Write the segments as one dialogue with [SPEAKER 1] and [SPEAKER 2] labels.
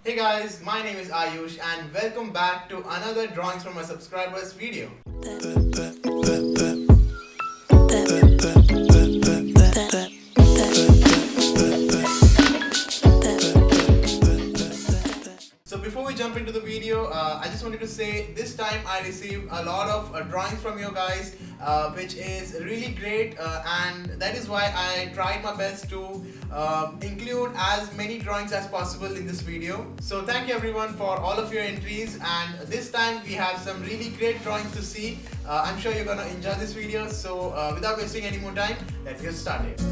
[SPEAKER 1] Hey guys, my name is Ayush and welcome back to another Drawings from My Subscribers video. So before we jump into the video, I just wanted to say this time I received a lot of drawings from you guys, which is really great, and that is why I tried my best to include as many drawings as possible in this video. So thank you everyone for all of your entries, and this time we have some really great drawings to see. I'm sure you're gonna enjoy this video, so without wasting any more time, let's get started.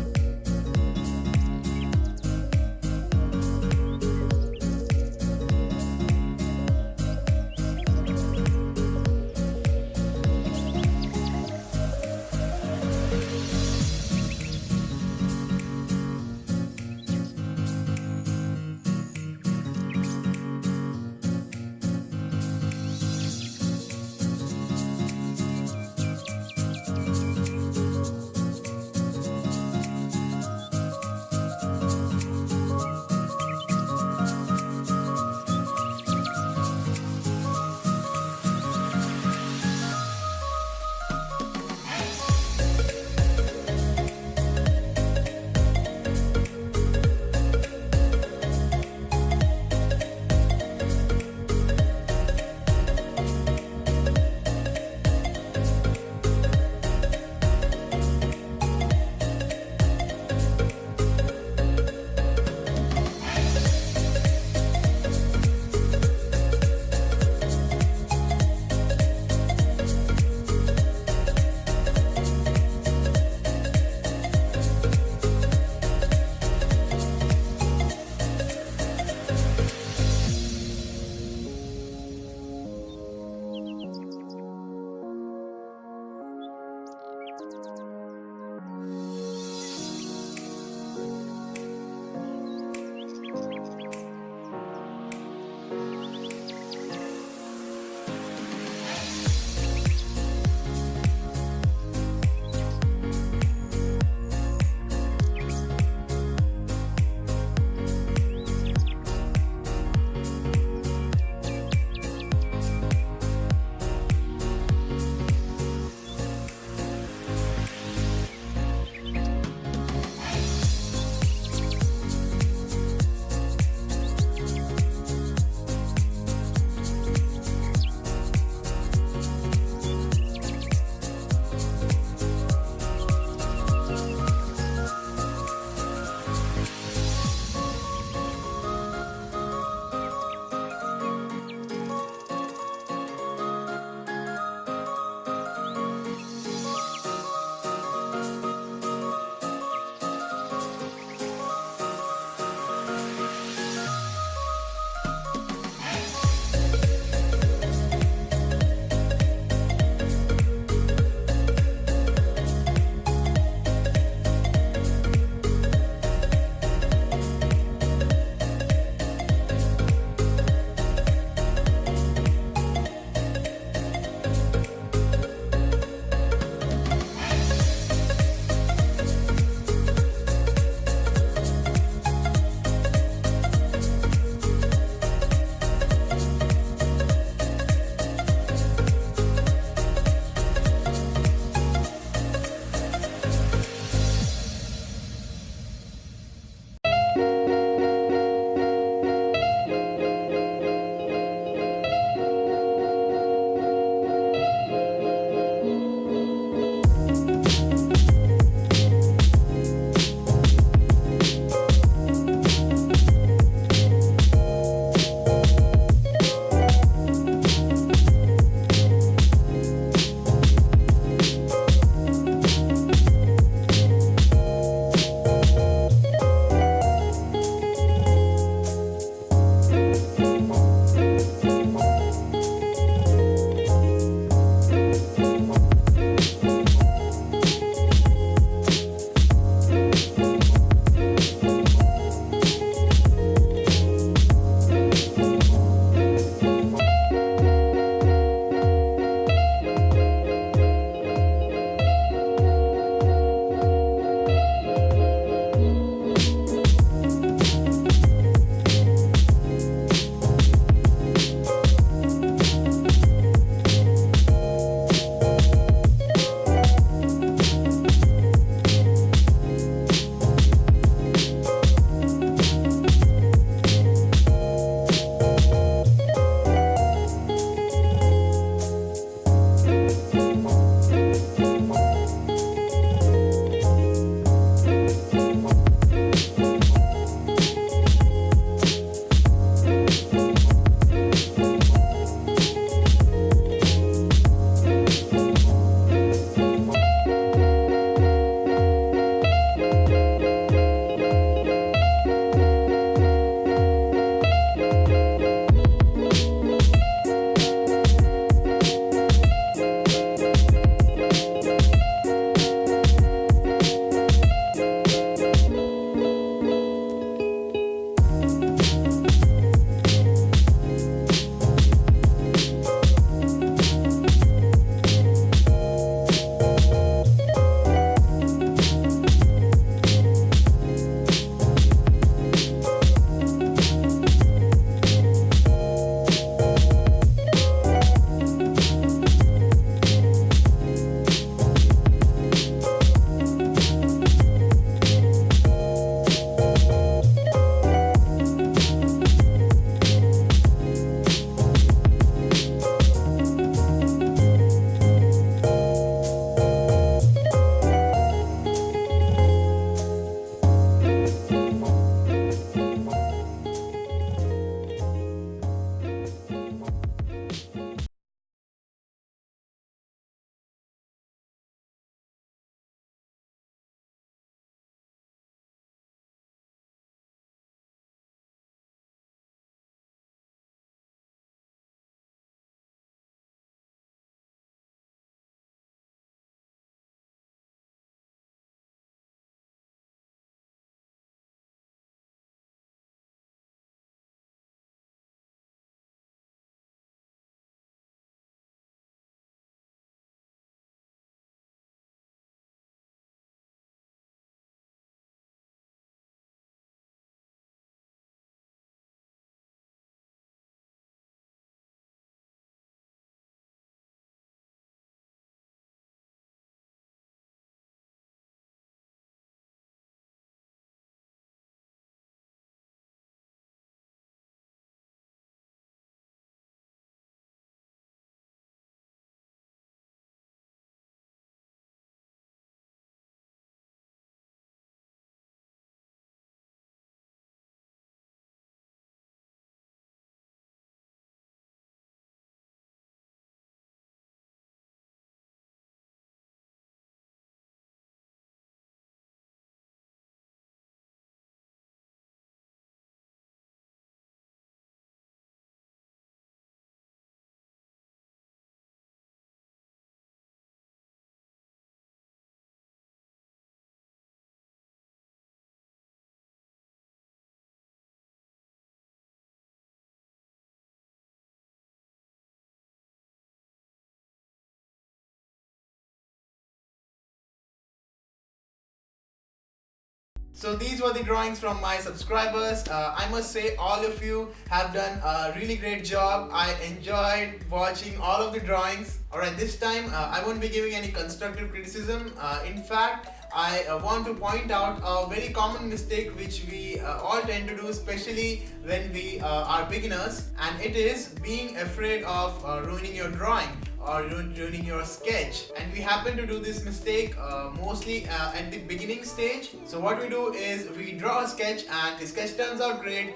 [SPEAKER 1] So these were the drawings from my subscribers. I must say all of you have done a really great job. I enjoyed watching all of the drawings. Alright, this time I won't be giving any constructive criticism. In fact, I want to point out a very common mistake which we all tend to do, especially when we are beginners, and it is being afraid of ruining your drawing or ruining your sketch. And we happen to do this mistake mostly at the beginning stage. So what we do is we draw a sketch and the sketch turns out great.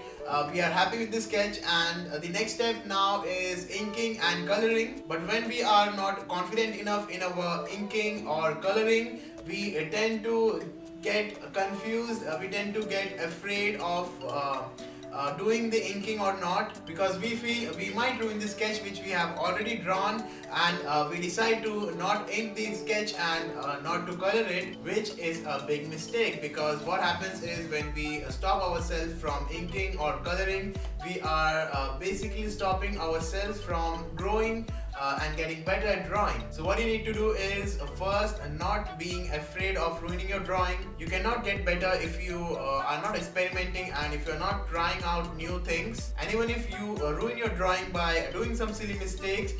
[SPEAKER 1] We are happy with the sketch, and the next step now is inking and coloring. But when we are not confident enough in our inking or coloring, we tend to get confused, we tend to get afraid of doing the inking or not, because we feel we might ruin the sketch which we have already drawn, and we decide to not ink the sketch and not to color it, which is a big mistake. Because what happens is when we stop ourselves from inking or coloring, we are basically stopping ourselves from growing and getting better at drawing. So what you need to do is first not being afraid of ruining your drawing. You cannot get better if you are not experimenting and if you're not trying out new things. And even if you ruin your drawing by doing some silly mistakes,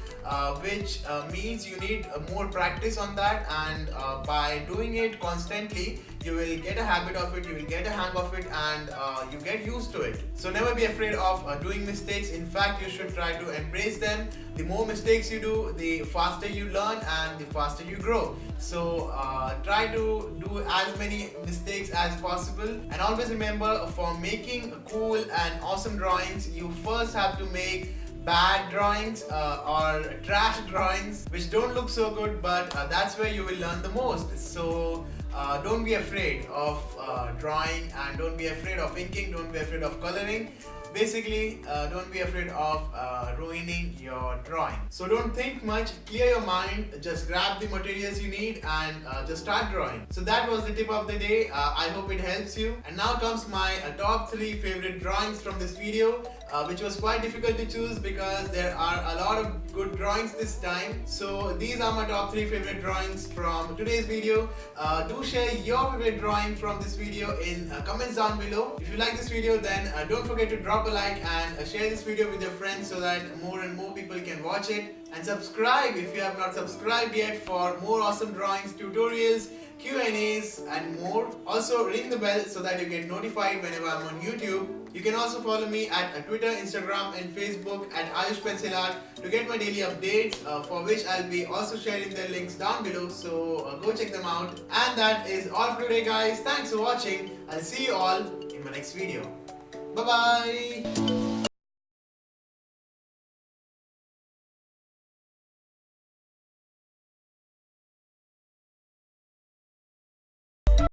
[SPEAKER 1] which means you need more practice on that, and by doing it constantly, you will get a habit of it, you will get a hang of it, and you get used to it. So never be afraid of doing mistakes. In fact, you should try to embrace them. The more mistakes you do, the faster you learn and the faster you grow. So try to do as many mistakes as possible, and always remember, for making cool and awesome drawings, you first have to make bad drawings or trash drawings which don't look so good, but that's where you will learn the most. So don't be afraid of drawing, and don't be afraid of inking, don't be afraid of coloring. Basically, don't be afraid of ruining your drawing. So don't think much, clear your mind, just grab the materials you need and just start drawing. So that was the tip of the day. I hope it helps you. And now comes my top 3 favorite drawings from this video, which was quite difficult to choose because there are a lot of good drawings this time. So these are my top 3 favorite drawings from today's video. Do share your favorite drawing from this video in comments down below. If you like this video, then don't forget to drop a like and share this video with your friends so that more and more people can watch it. And subscribe if you have not subscribed yet for more awesome drawings, tutorials, Q&As and more. Also ring the bell so that you get notified whenever I'm on YouTube. You can also follow me at Twitter, Instagram and Facebook at Aayush Pencilart to get my daily updates, for which I'll be also sharing their links down below, so go check them out. And that is all for today, guys. Thanks for watching. I'll see you all in my next video. Bye bye.